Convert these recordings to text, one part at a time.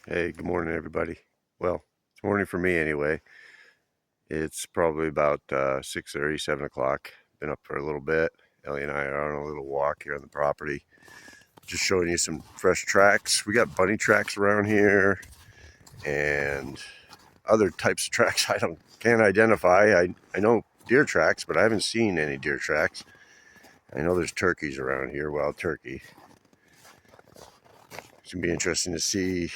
Hey, good morning, everybody. Well, it's morning for me anyway. It's probably about 6:30, 7 o'clock. Been up for a little bit. Ellie and I are on a little walk here on the property. Just showing you some fresh tracks. We got bunny tracks around here and other types of tracks can't identify. I know deer tracks, but I haven't seen any deer tracks. I know there's turkeys around here, wild turkey. It's gonna be interesting to see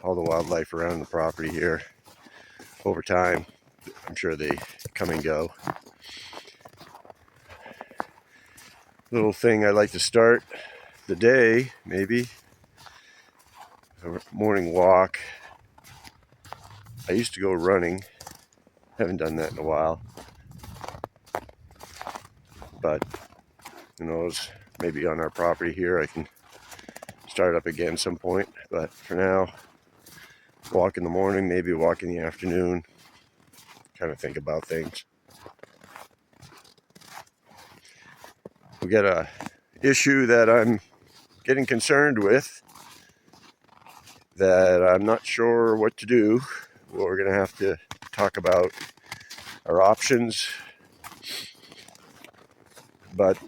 all the wildlife around the property here over time. I'm sure they come and go. Little thing I like to start the day, maybe a morning walk. I used to go running, haven't done that in a while, but who knows, maybe on our property here I can start up again some point. But for now, walk in the morning, maybe walk in the afternoon, kind of think about things. We got a issue that I'm getting concerned with that I'm not sure what to do. Well, we're going to have to talk about our options. But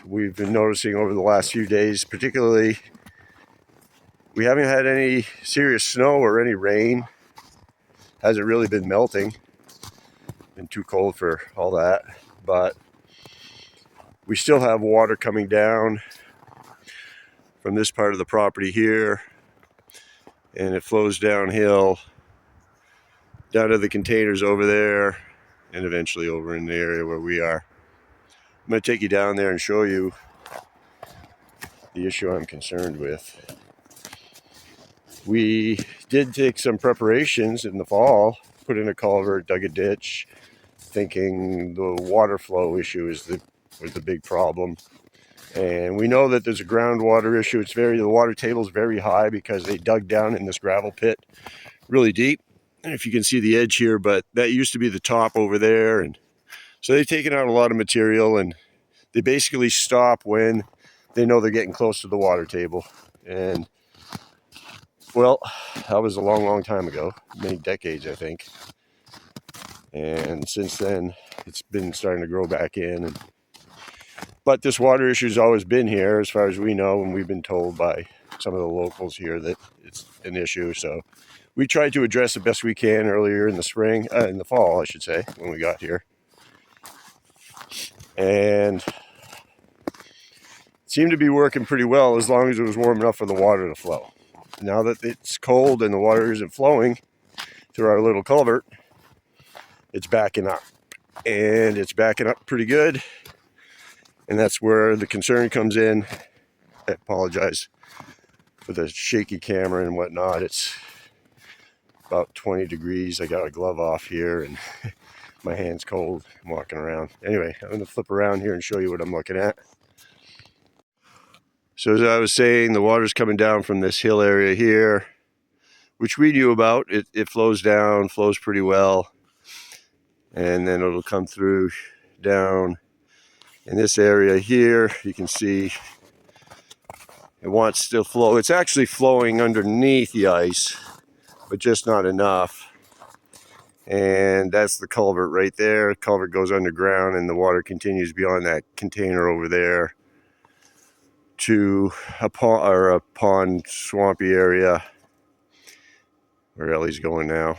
we've been noticing over the last few days, particularly, we haven't had any serious snow or any rain. Hasn't really been melting. Been too cold for all that. But we still have water coming down from this part of the property here, and it flows downhill down to the containers over there and eventually over in the area where we are. I'm going to take you down there and show you the issue I'm concerned with. We did take some preparations in the fall, put in a culvert, dug a ditch, thinking the water flow issue was the big problem. And we know that there's a groundwater issue. The water table is very high because they dug down in this gravel pit really deep. And if you can see the edge here, but that used to be the top over there. And so they've taken out a lot of material, and they basically stop when they know they're getting close to the water table. And well, that was a long, long time ago, many decades, I think. And since then, it's been starting to grow back in. But this water issue has always been here, as far as we know, and we've been told by some of the locals here that it's an issue. So we tried to address it best we can earlier in the spring, in the fall, I should say, when we got here. And it seemed to be working pretty well as long as it was warm enough for the water to flow. Now that it's cold and the water isn't flowing through our little culvert, it's backing up. And it's backing up pretty good. And that's where the concern comes in. I apologize for the shaky camera and whatnot. It's about 20 degrees. I got a glove off here and my hand's cold. I'm walking around. Anyway, I'm going to flip around here and show you what I'm looking at. So as I was saying, the water's coming down from this hill area here, which we knew about. It flows down, flows pretty well. And then it'll come through down in this area here. You can see it wants to flow. It's actually flowing underneath the ice, but just not enough. And that's the culvert right there. The culvert goes underground and the water continues beyond that container over there to a pond swampy area where Ellie's going now.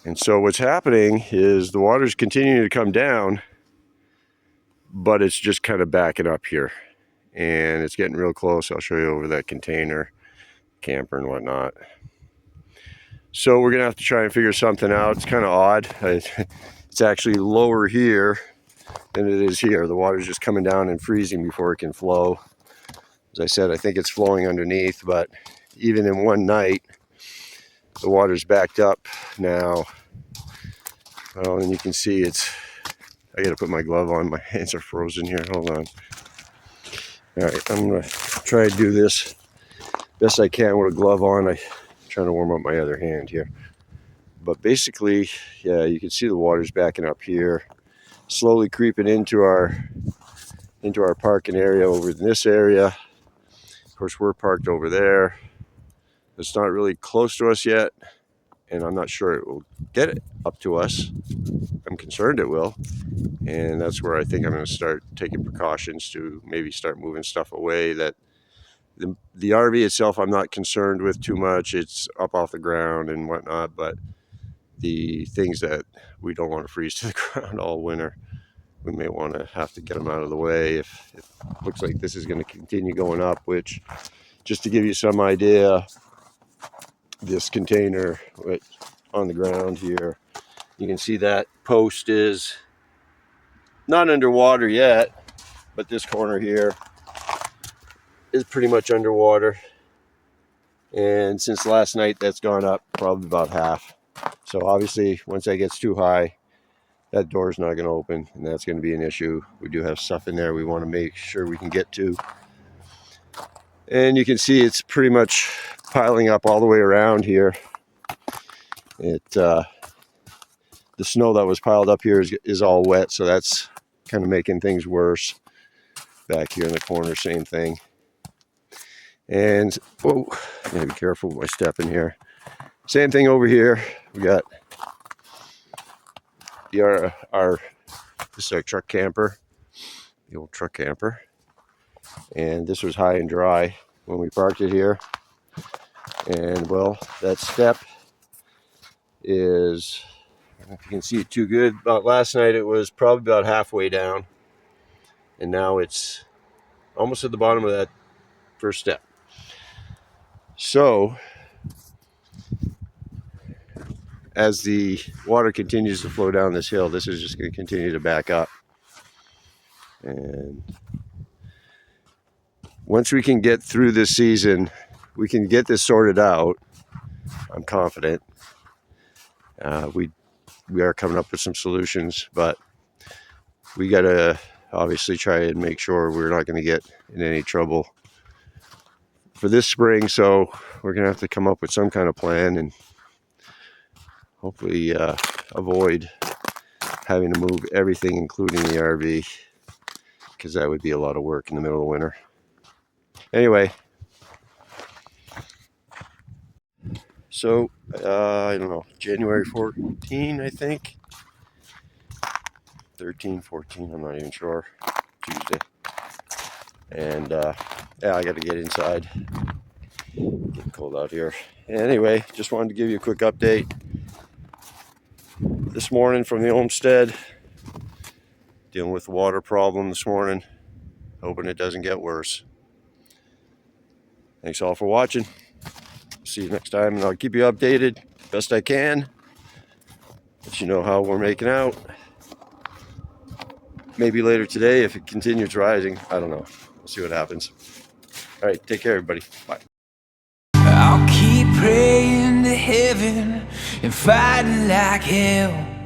And so what's happening is the water's continuing to come down, but it's just kind of backing up here. And it's getting real close. I'll show you over that container, camper and whatnot. So we're going to have to try and figure something out. It's kind of odd. It's actually lower here than it is here. The water's just coming down and freezing before it can flow. As I said, I think it's flowing underneath, but even in one night, the water's backed up now. Well, and you can see I got to put my glove on. My hands are frozen here. Hold on. All right, I'm going to try to do this best I can with a glove on. I'm trying to warm up my other hand here. But basically, yeah, you can see the water's backing up here, slowly creeping into our parking area over in this area. Of course, we're parked over there. It's not really close to us yet, and I'm not sure it will get it up to us. I'm concerned it will, and that's where I think I'm going to start taking precautions to maybe start moving stuff away. That the RV itself I'm not concerned with too much. It's up off the ground and whatnot, but the things that we don't want to freeze to the ground all winter, we may want to have to get them out of the way if it looks like this is going to continue going up. Which, just to give you some idea, this container on the ground here, you can see that post is not underwater yet, but this corner here is pretty much underwater, and since last night that's gone up probably about half. So obviously once that gets too high, that door is not going to open, and that's going to be an issue. We do have stuff in there we want to make sure we can get to, and you can see it's pretty much piling up all the way around here. The snow that was piled up here is all wet, so that's kind of making things worse. Back here in the corner, same thing. And whoa, I gotta be careful with my step in here. Same thing over here. We got this is our truck camper, the old truck camper, and this was high and dry when we parked it here. And well, that step is, I don't know if you can see it too good, but last night it was probably about halfway down, and now it's almost at the bottom of that first step. So as the water continues to flow down this hill, this is just going to continue to back up. And once we can get through this season, we can get this sorted out. I'm confident. We are coming up with some solutions, but we got to obviously try and make sure we're not going to get in any trouble for this spring. So we're going to have to come up with some kind of plan and hopefully avoid having to move everything, including the RV, because that would be a lot of work in the middle of winter. Anyway, so I don't know, January 14, I think. 13, 14, I'm not even sure. Tuesday. And yeah, I got to get inside. Getting cold out here. Anyway, just wanted to give you a quick update this morning from the homestead. Dealing with the water problem this morning. Hoping it doesn't get worse. Thanks all for watching. See you next time, and I'll keep you updated best I can. Let you know how we're making out. Maybe later today if it continues rising. I don't know. We'll see what happens. All right, take care, everybody. Bye. I'll keep praying to heaven and fighting like hell.